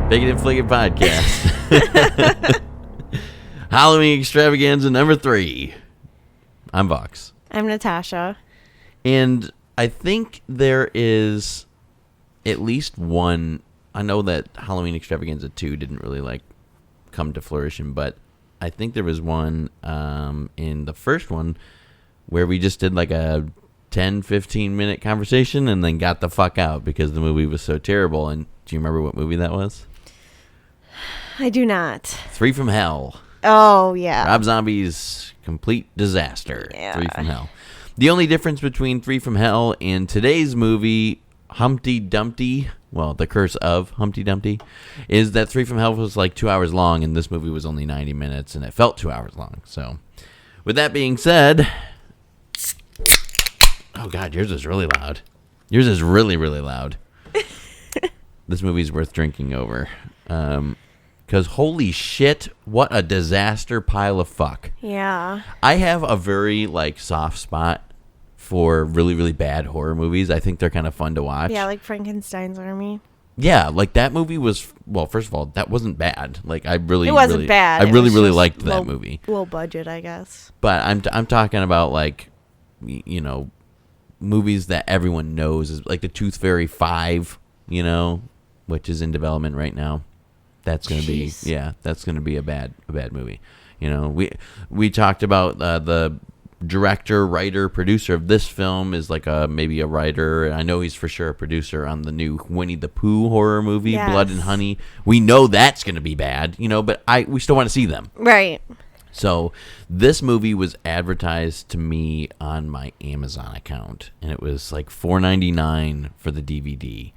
Bigot and Fligot Podcast. Halloween Extravaganza number 3. I'm Vox. I'm Natasha. And I think there is at least one. I know that Halloween Extravaganza 2 didn't really come to fruition, but I think there was one in the first one where we just did a 10-15 minute conversation and then got the fuck out because the movie was so terrible. And do you remember what movie that was? I do not. 3 from Hell. Oh, yeah. Rob Zombie's complete disaster. Yeah. 3 from Hell. The only difference between 3 from Hell and today's movie, Humpty Dumpty, well, The Curse of Humpty Dumpty, is that 3 from Hell was 2 hours long, and this movie was only 90 minutes, and it felt 2 hours long. So, with that being said, oh God, yours is really loud. Yours is really, really loud. This movie's worth drinking over. Because holy shit, what a disaster pile of fuck. Yeah. I have a very, soft spot for really, really bad horror movies. I think they're kind of fun to watch. Yeah, like Frankenstein's Army. Yeah, that movie was, well, first of all, that wasn't bad. It wasn't bad. I really liked that movie. Low budget, I guess. But I'm talking about, movies that everyone knows, is like the Tooth Fairy 5, which is in development right now. That's going to be, that's going to be a bad movie. We talked about the director, writer, producer of this film is maybe a writer. I know he's for sure a producer on the new Winnie the Pooh horror movie, yes. Blood and Honey. We know that's going to be bad, but we still want to see them. Right. So this movie was advertised to me on my Amazon account, and it was $4.99 for the DVD.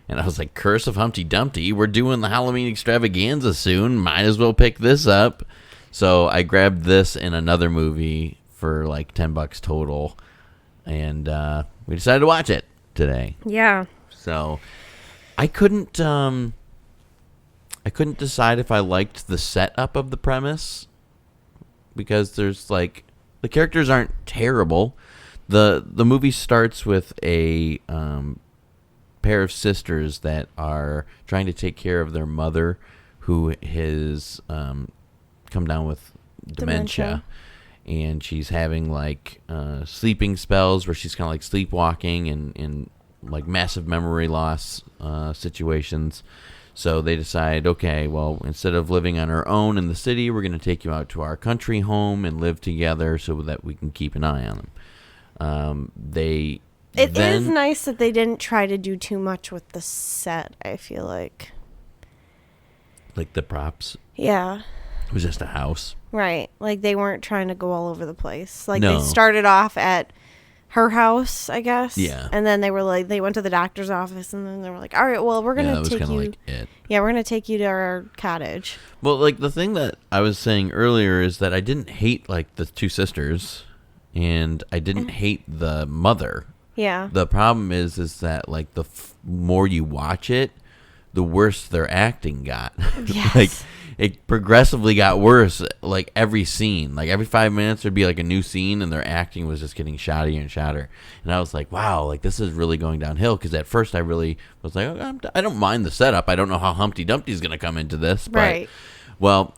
And I was like, Curse of Humpty Dumpty, we're doing the Halloween Extravaganza soon. Might as well pick this up. So I grabbed this and another movie for $10 total. And we decided to watch it today. Yeah. So I couldn't decide if I liked the setup of the premise. Because there's the characters aren't terrible. The movie starts with a pair of sisters that are trying to take care of their mother, who has come down with dementia. And she's having sleeping spells where she's kind of sleepwalking and massive memory loss situations. So they decide, okay, well, instead of living on our own in the city, we're going to take you out to our country home and live together so that we can keep an eye on them. It is nice that they didn't try to do too much with the set, I feel like. The props? Yeah. It was just a house. Right. They weren't trying to go all over the place. No. They started off at her house, I guess. Yeah. And then they were they went to the doctor's office, and then they were all right, well, we're going to take you. Yeah, we're going to take you to our cottage. Well, the thing that I was saying earlier is that I didn't hate, the two sisters, and I didn't hate the mother. Yeah. The problem is that, the more you watch it, the worse their acting got. Yes. It progressively got worse, every scene. Every 5 minutes there'd be a new scene, and their acting was just getting shoddier and shodder. And I was like, wow, this is really going downhill. Because at first I really was like, I don't mind the setup. I don't know how Humpty Dumpty's going to come into this. But, right. Well,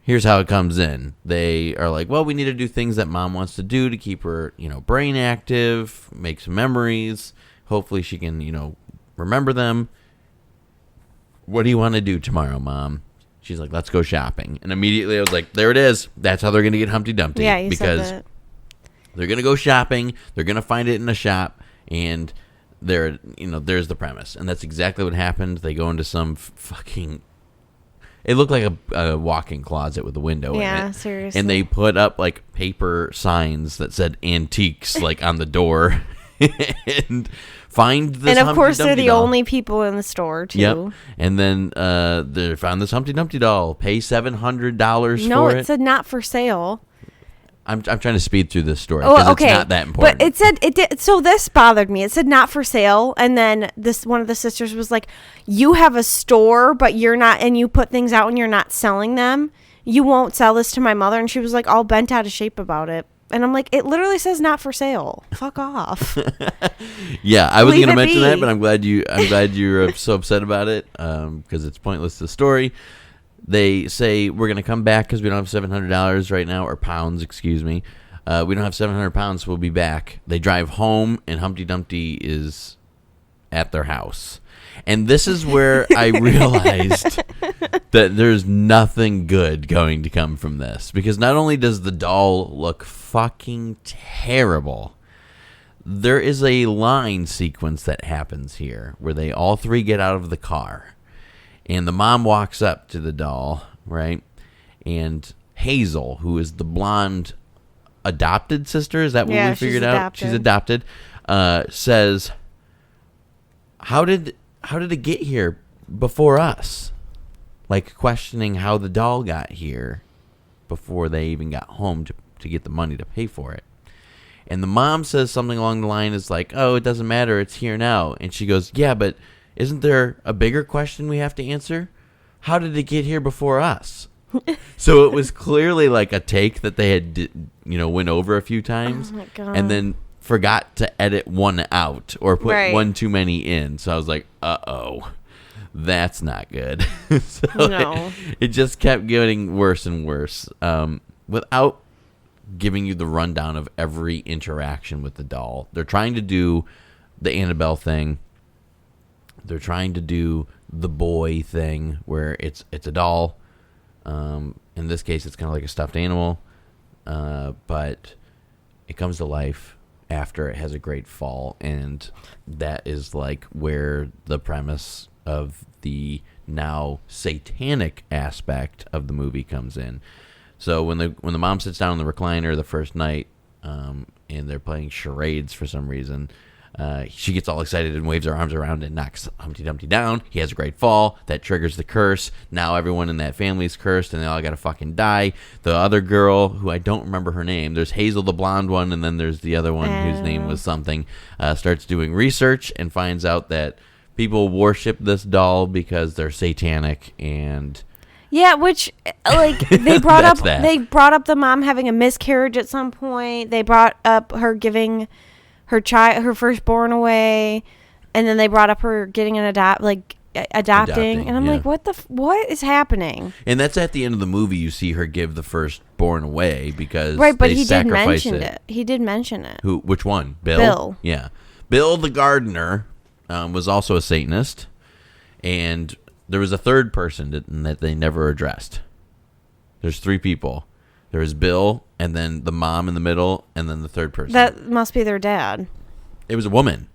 here's how it comes in. They are well, we need to do things that Mom wants to do to keep her, brain active, make some memories. Hopefully she can, remember them. What do you want to do tomorrow, Mom? She's like, let's go shopping. And immediately I was like, there it is. That's how they're going to get Humpty Dumpty. Yeah, you because said that. They're going to go shopping. They're going to find it in a shop. And there's the premise. And that's exactly what happened. They go into some fucking... It looked like a walk-in closet with a window in it. Yeah, seriously. And they put up paper signs that said antiques on the door. And find this. And of course, Humpty they're Dumpty the doll. only people in the store too. Yep. And then they found this Humpty Dumpty doll. Pay $700 for it. No, it said not for sale. I'm trying to speed through this story because it's not that important. But it did. So this bothered me. It said not for sale, and then one of the sisters was like, "You have a store, but you're not, and you put things out and you're not selling them. You won't sell this to my mother." And she was all bent out of shape about it. And I'm like, it literally says not for sale. Fuck off. Yeah, I was Leave going to it mention be. that, but I'm glad you're so upset about it because it's pointless to the story. They say we're going to come back because we don't have $700 right now, or pounds, excuse me. We don't have 700 pounds, so we'll be back. They drive home, and Humpty Dumpty is at their house. And this is where I realized that there's nothing good going to come from this. Because not only does the doll look fucking terrible, there is a line sequence that happens here where they all three get out of the car. And the mom walks up to the doll, right? And Hazel, who is the blonde adopted sister, is that what we figured out? She's adopted. Says, How did it get here before us? Like questioning how the doll got here before they even got home to get the money to pay for it. And the mom says something along the line is like, oh, it doesn't matter, it's here now. And she goes, yeah, but isn't there a bigger question we have to answer? How did it get here before us? So it was clearly like a take that they had, went over a few times. Oh my God. And then forgot to edit one out or put one too many in. So I was like, uh-oh, that's not good. So No. it just kept getting worse and worse without giving you the rundown of every interaction with the doll. They're trying to do the Annabelle thing. They're trying to do the boy thing where it's a doll. In this case, it's kind of like a stuffed animal, but it comes to life after it has a great fall, and that is like where the premise of the now satanic aspect of the movie comes in. So when the mom sits down in the recliner the first night, and they're playing charades for some reason, she gets all excited and waves her arms around and knocks Humpty Dumpty down. He has a great fall. That triggers the curse. Now everyone in that family is cursed, and they all got to fucking die. The other girl, who I don't remember her name, there's Hazel, the blonde one, and then there's the other one whose name was something, starts doing research and finds out that people worship this doll because they're satanic. And yeah, which like they brought up that. They brought up the mom having a miscarriage at some point. They brought up her giving her firstborn away, and then they brought up her getting adopting, and I'm like, what is happening? And that's at the end of the movie. You see her give the firstborn away because right, but they he did sacrifice mention it. He did mention it. Who? Which one? Bill. Bill. Yeah, Bill the gardener was also a Satanist, and there was a third person that they never addressed. There's three people. There was Bill, and then the mom in the middle, and then the third person. That must be their dad. It was a woman.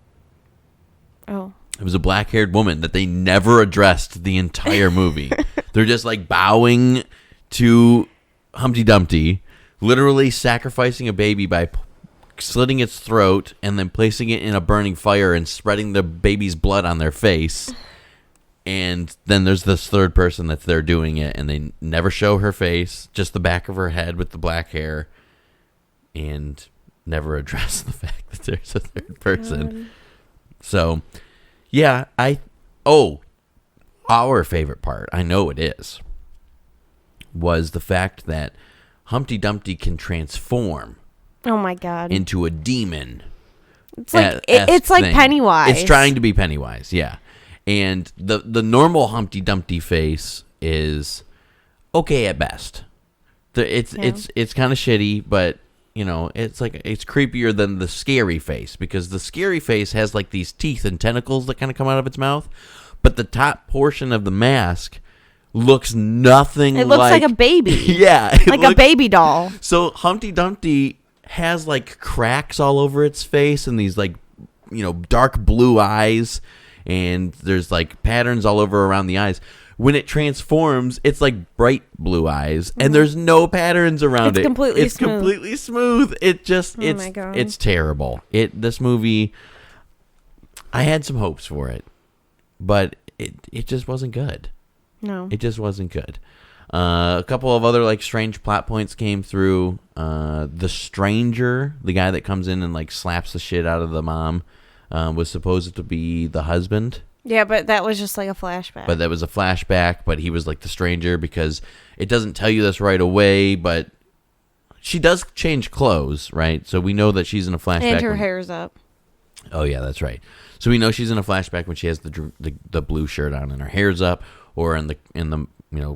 Oh. It was a black-haired woman that they never addressed the entire movie. They're just like bowing to Humpty Dumpty, literally sacrificing a baby by slitting its throat and then placing it in a burning fire and spreading the baby's blood on their face. And then there's this third person that's there doing it, and they never show her face, just the back of her head with the black hair, and never address the fact that there's a third person. So, yeah, our favorite part, I know it is, was the fact that Humpty Dumpty can transform. Oh my God. Into a demon. It's like it's like Pennywise. It's trying to be Pennywise, yeah. And the normal Humpty Dumpty face is okay at best. It's kind of shitty, but it's like it's creepier than the scary face, because the scary face has like these teeth and tentacles that kind of come out of its mouth, but the top portion of the mask looks nothing. It looks like a baby. Yeah, like a baby doll. So Humpty Dumpty has like cracks all over its face and these like dark blue eyes. And there's like patterns all over around the eyes. When it transforms, it's like bright blue eyes, and there's no patterns around it. It's completely smooth. It just it's terrible. This movie, I had some hopes for it, but it just wasn't good. No, it just wasn't good. A couple of other like strange plot points came through. The stranger, the guy that comes in and like slaps the shit out of the mom, was supposed to be the husband. Yeah, but that was just like a flashback. But that was a flashback, but he was like the stranger because it doesn't tell you this right away, but she does change clothes, right? So we know that she's in a flashback. And her hair's up. Oh yeah, that's right. So we know she's in a flashback when she has the blue shirt on and her hair's up, or in the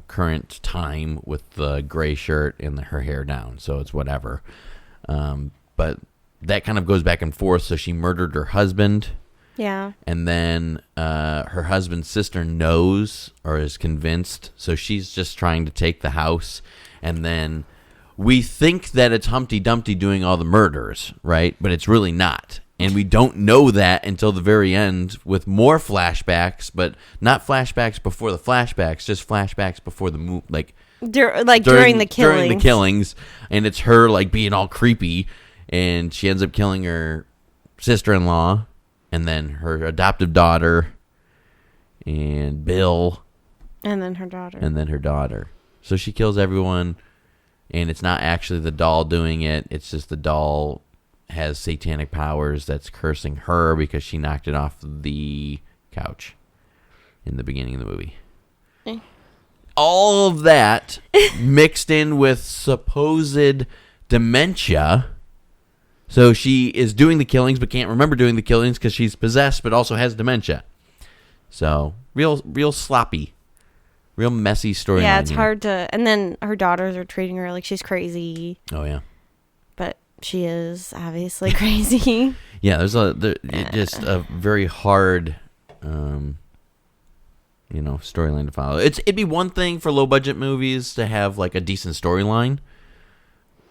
current time with the gray shirt and her hair down. So it's whatever. But that kind of goes back and forth. So she murdered her husband. Yeah. And then her husband's sister knows or is convinced. So she's just trying to take the house. And then we think that it's Humpty Dumpty doing all the murders, right? But it's really not. And we don't know that until the very end with more flashbacks, but not flashbacks before the flashbacks, just flashbacks before the during the killings. During the killings, and it's her like being all creepy, and she ends up killing her sister-in-law, and then her adoptive daughter, and Bill, and then her daughter. So she kills everyone, and it's not actually the doll doing it. It's just the doll has satanic powers that's cursing her because she knocked it off the couch in the beginning of the movie. All of that mixed in with supposed dementia. So she is doing the killings but can't remember doing the killings because she's possessed but also has dementia. So real sloppy. Real messy story. Yeah, it's hard to... And then her daughters are treating her like she's crazy. Oh, yeah. But she is obviously crazy. Yeah, there's just a very hard, storyline to follow. It'd be one thing for low budget movies to have like a decent storyline.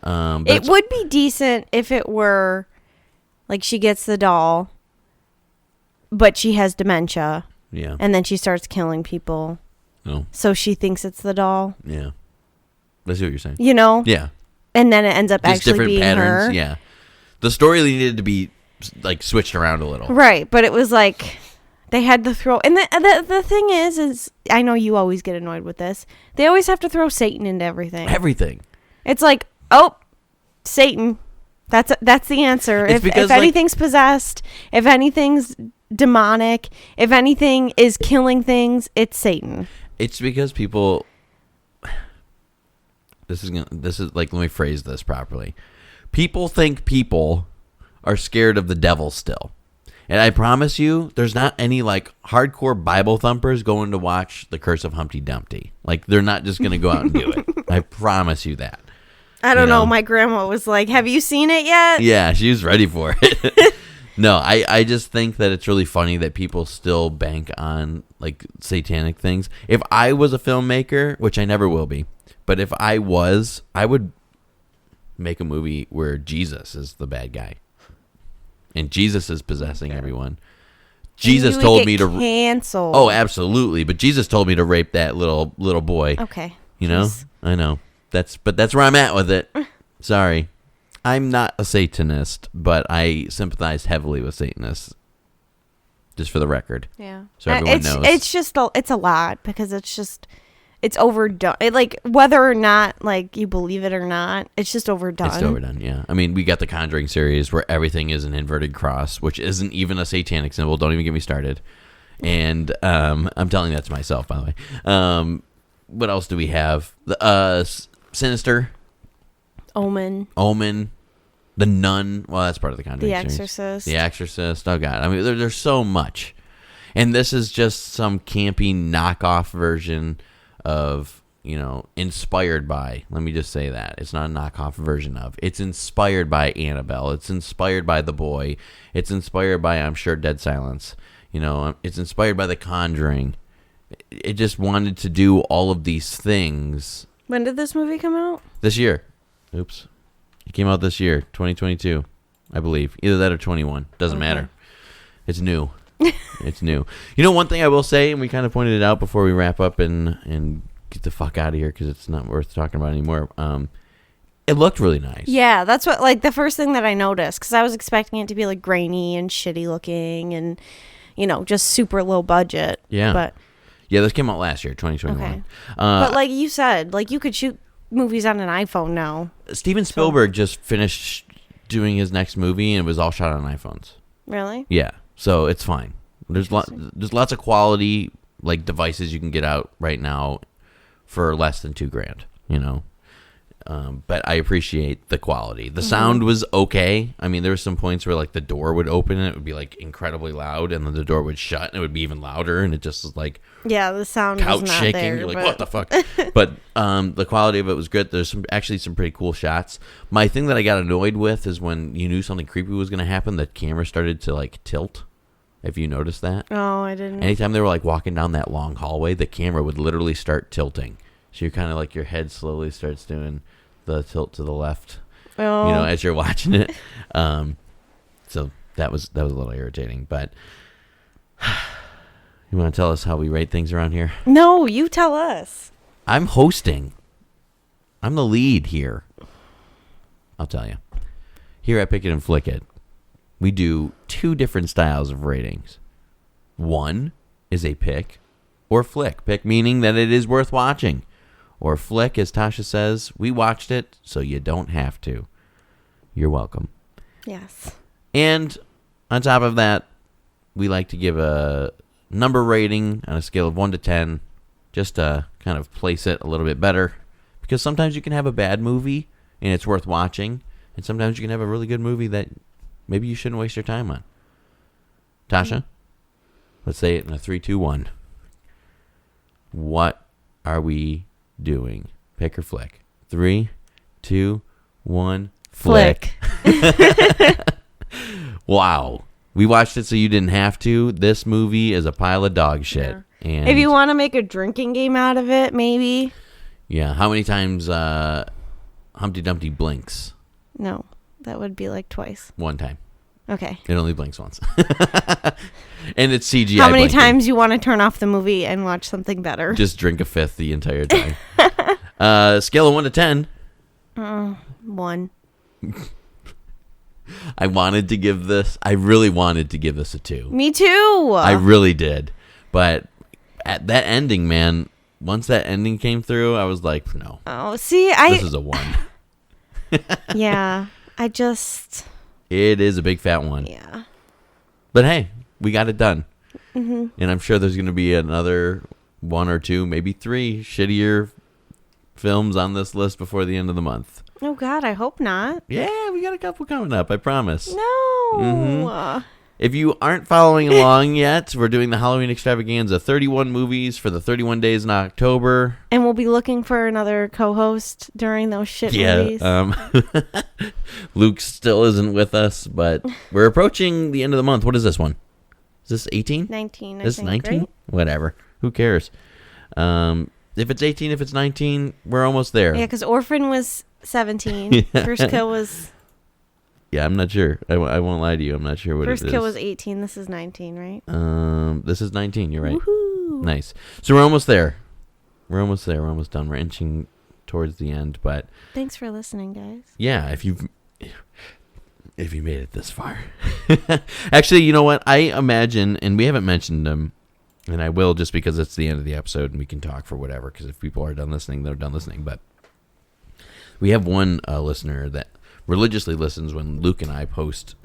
It would be decent if it were like she gets the doll, but she has dementia. Yeah, and then she starts killing people. Oh, so she thinks it's the doll. Yeah, I see what you're saying. Yeah. And then it ends up just actually different being patterns. her. Yeah, the story needed to be like switched around a little. Right, but it was like they had to throw. And the thing is I know you always get annoyed with this. They always have to throw Satan into everything. Everything. It's like, oh, Satan. That's the answer. If anything's possessed, if anything's demonic, if anything is killing things, it's Satan. It's because people. This is like, let me phrase this properly. People think people are scared of the devil still. And I promise you, there's not any like hardcore Bible thumpers going to watch The Curse of Humpty Dumpty. Like, they're not just going to go out and do it. I promise you that. I don't know. My grandma was like, have you seen it yet? Yeah, she was ready for it. No, I just think that it's really funny that people still bank on like satanic things. If I was a filmmaker, which I never will be, but if I was, I would make a movie where Jesus is the bad guy. And Jesus is possessing everyone. Jesus told me to cancel. Oh, absolutely. But Jesus told me to rape that little boy. Okay. I know. That's where I'm at with it. Sorry. I'm not a Satanist, but I sympathize heavily with Satanists. Just for the record. Yeah. So everyone knows. It's just it's a lot because it's overdone. Whether or not like you believe it or not, it's just overdone. It's overdone, yeah. I mean, we got the Conjuring series where everything is an inverted cross, which isn't even a satanic symbol. Don't even get me started. And I'm telling that to myself, by the way. What else do we have? The Sinister. Omen. The Nun. Well, that's part of the Conjuring series. The Exorcist. Oh, God. I mean, there's so much. And this is just some campy knockoff version of, inspired by. Let me just say that. It's not a knockoff version of. It's inspired by Annabelle. It's inspired by The Boy. It's inspired by, I'm sure, Dead Silence. It's inspired by The Conjuring. It just wanted to do all of these things. When did this movie come out? This year. Oops. It came out this year, 2022, I believe. Either that or 21. Doesn't matter. It's new. It's new. One thing I will say, and we kind of pointed it out before we wrap up and get the fuck out of here because it's not worth talking about anymore. It looked really nice. Yeah, that's what, like, the first thing that I noticed, because I was expecting it to be, like, grainy and shitty looking and, just super low budget. Yeah. But yeah, this came out last year, 2021. Okay. But like you said, like, you could shoot movies on an iPhone now. Steven Spielberg just finished doing his next movie and it was all shot on iPhones. Really? Yeah. So it's fine. There's lots of quality like devices you can get out right now for less than $2,000, But I appreciate the quality. The sound was okay. I mean, there were some points where like the door would open and it would be like incredibly loud, and then the door would shut and it would be even louder, and it just was like the sound couch was not shaking. there. You're like, what the fuck? But the quality of it was good. There's actually some pretty cool shots. My thing that I got annoyed with is when you knew something creepy was going to happen, the camera started to like tilt. If you noticed that. Oh, I didn't. Anytime they were like walking down that long hallway, the camera would literally start tilting. So you're kind of like your head slowly starts doing the tilt to the left, as you're watching it. So that was a little irritating. But you want to tell us how we rate things around here? No, you tell us. I'm hosting. I'm the lead here. I'll tell you. Here at Pick It and Flick It, we do 2 different styles of ratings. One is a pick or flick. Pick meaning that it is worth watching. Or flick, as Tasha says, we watched it, so you don't have to. You're welcome. Yes. And on top of that, we like to give a number rating on a scale of 1 to 10, just to kind of place it a little bit better. Because sometimes you can have a bad movie, and it's worth watching. And sometimes you can have a really good movie that maybe you shouldn't waste your time on. Tasha, let's say it in a 3, 2, 1. What are we doing? Pick or flick? 3, 2, 1. Flick. Wow. We watched it so you didn't have to. This movie is a pile of dog shit. Yeah. And if you want to make a drinking game out of it, maybe. Yeah. How many times Humpty Dumpty blinks? No. That would be like twice. 1 time. Okay. It only blinks once. And it's CGI How many blinking. times you want to turn off the movie and watch something better? Just drink a fifth the entire time. Scale of 1 to 10. 1. I really wanted to give this a 2. Me too. I really did. But at that ending, man, once that ending came through, I was like, no. Oh, see, This is a 1. Yeah. It is a big fat 1. Yeah. But hey, we got it done. Mm-hmm. And I'm sure there's going to be another 1 or 2, maybe 3 shittier films on this list before the end of the month. Oh, God, I hope not. Yeah, we got a couple coming up, I promise. No. Mm-hmm. If you aren't following along yet, we're doing the Halloween extravaganza, 31 movies for the 31 days in October. And we'll be looking for another co-host during those shit movies. Luke still isn't with us, but we're approaching the end of the month. What is this one? Is this 18? 19, This is 19? Right? Whatever. Who cares? If it's 18, if it's 19, we're almost there. Yeah, because Orphan was 17. Yeah. First Kill was... Yeah, I'm not sure. I won't lie to you. I'm not sure what it is. First Kill was 18. This is 19, right? This is 19. You're right. Woohoo. Nice. So we're almost there. We're almost there. We're almost done. We're inching towards the end, but... Thanks for listening, guys. Yeah, if you made it this far. Actually, you know what? I imagine, and we haven't mentioned them, and I will just because it's the end of the episode and we can talk for whatever, because if people are done listening, they're done listening. But we have one listener that religiously listens when Luke and I post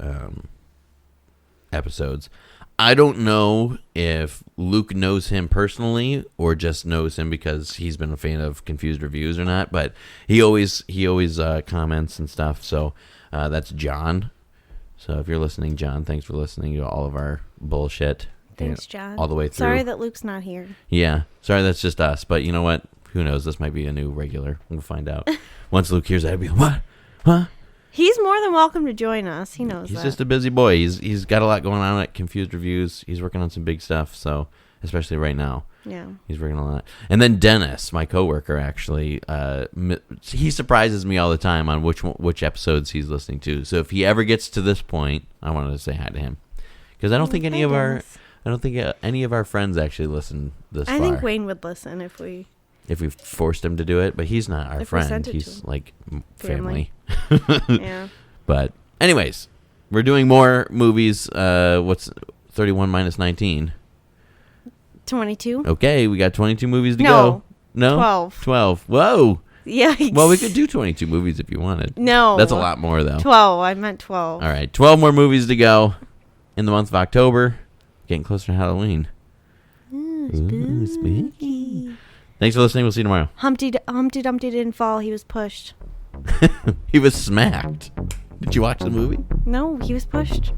episodes. I don't know if Luke knows him personally or just knows him because he's been a fan of Confused Reviews or not, but he always comments and stuff. So that's John. So if you're listening, John, thanks for listening to all of our bullshit. Thanks, John. All the way through. Sorry that Luke's not here. Yeah. Sorry, that's just us. But you know what? Who knows? This might be a new regular. We'll find out. Once Luke hears that, he'll be like, what? Huh? He's more than welcome to join us. He knows He's that. just a busy boy. He's got a lot going on at Confused Reviews. He's working on some big stuff, so especially right now. Yeah. He's working on a lot. And then Dennis, my coworker, actually, he surprises me all the time on which episodes he's listening to. So if he ever gets to this point, I wanted to say hi to him because I don't think any of our friends actually listen this far. I think Wayne would listen if we forced him to do it, but he's not our friend. He's like family. Yeah. But anyways, we're doing more movies. What's 31 minus 19? 22. Okay, we got 22 movies to go. No? 12. 12. Whoa. Yikes. Well, we could do 22 movies if you wanted. No. That's a lot more, though. 12. I meant 12. All right, 12 more movies to go in the month of October. Getting closer to Halloween. Ooh, spooky. Thanks for listening. We'll see you tomorrow. Humpty Dumpty didn't fall. He was pushed. He was smacked. Did you watch the movie? No, he was pushed.